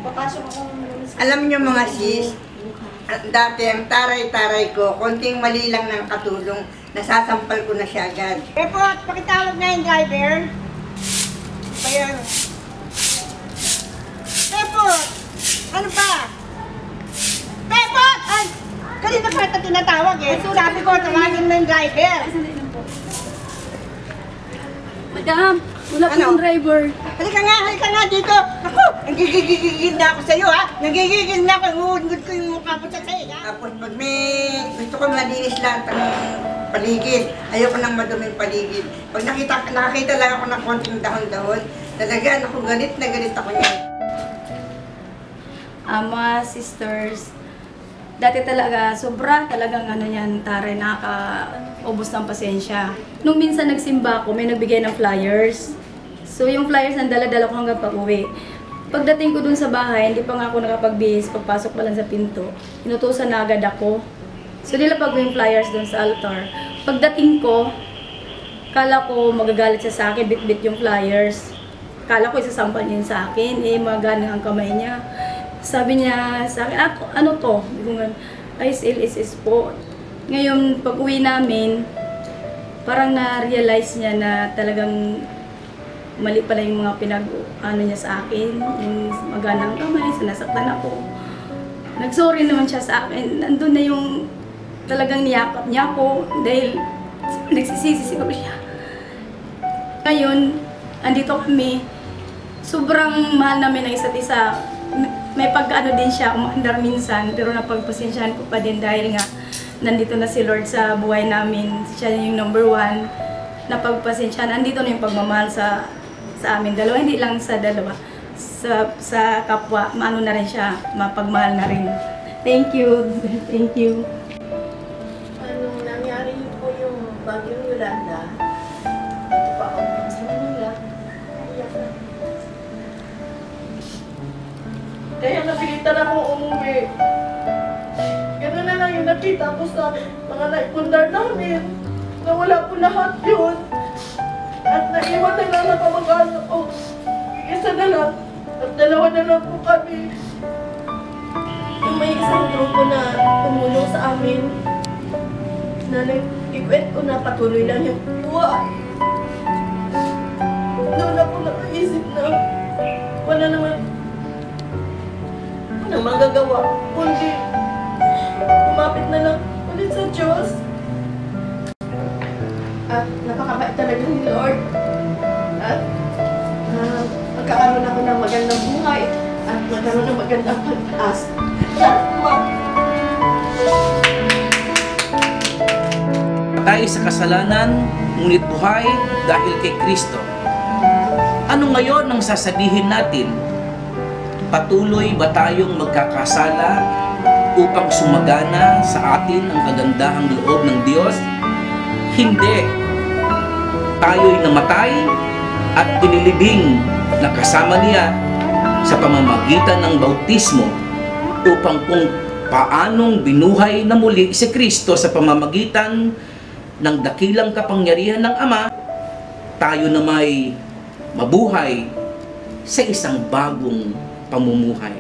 Papasok ako. Alam niyo mga sis, dati ang taray-taray ko, konting mali lang ng katulong, nasasampal ko na siya agad. Report, pakitawag na yung driver. Ayan. Report! Ano pa? Report! Ay! Kanina pa ito tinatawag eh. Sabi ko, tawagin mo yung driver. Madam, wala po yung driver. Halika nga dito. Ako, nagigigigil na ako sa'yo ha. Nagigigil na ako, nguhungod ko yung mukha mo sa sa'yo ha. Tapos pag may gusto ko malinis lahat ng paligid, ayoko nang maduming paligid. Pag nakakita lang ako ng konting dahon-dahon, talaga ako galit na galit ako niya. Ama, sisters, dati talaga, sobra talagang ano yan, taray, nakakaubos ng pasensya. Nung minsan nagsimba ako, may nagbigay ng flyers. So yung flyers ang dala-dala ko hanggang pag-uwi. Pagdating ko dun sa bahay, hindi pa nga ako nakapagbihis, pagpasok pa lang sa pinto, inutusan na agad ako. So nilapag ko yung flyers dun sa altar. Pagdating ko, kala ko magagalit siya sa akin, bit-bit yung flyers. Kala ko isasampal niya sa akin, magaling ang kamay niya. Sabi niya sa akin, ano to? ISLSS po. Ngayon, pag uwi namin, parang na-realize niya na talagang mali pala yung mga pinag-ano niya sa akin. Yung maganang kamay, sinasaktan ako. Nag-sorry naman siya sa akin. Nandun na yung talagang niyakap niya ako dahil nagsisisi siguro siya. Ngayon, andito kami. Sobrang mahal namin ang isa't isa. May pag-ano din siya, umaandar minsan, pero napagpasensyahan ko pa din dahil nga nandito na si Lord sa buhay namin. Siya yung number 1. Napagpasensyahan, andito na yung pagmamahal sa amin dalawa, hindi lang sa dalawa. Sa kapwa, maano na rin siya, mapagmahal na rin. Thank you. Thank you. Anong nangyari po yung Bagyong Yolanda? Ito pa ako sa Manila. Kaya napilitan akong umuwi. Gano'n na lang yung nakita ko sa mga naipundar namin. Nawala po lahat yun. At naiwan na lang na kamag-anak ko. Isa na lang. At dalawa na lang po kami. Yung may isang grupo na tumulong sa amin. Na nag-ikwet ko na patuloy lang yung buhay. Noon ako nakaisip na wala naman na magagawa, kundi kumapit na lang ulit sa Diyos. At napakabait talaga ni Lord. At magkakaroon ako ng magandang buhay at magkaroon ng magandang pag-asa. Patay sa kasalanan, ngunit buhay dahil kay Kristo. Ano ngayon ang sasabihin natin? Patuloy ba tayong magkakasala upang sumagana sa atin ang kagandahang loob ng Diyos? Hindi. Tayo'y namatay at inilibing na kasama niya sa pamamagitan ng bautismo upang kung paanong binuhay na muli si Kristo sa pamamagitan ng dakilang kapangyarihan ng Ama, tayo na may mabuhay sa isang bagong pamumuhay.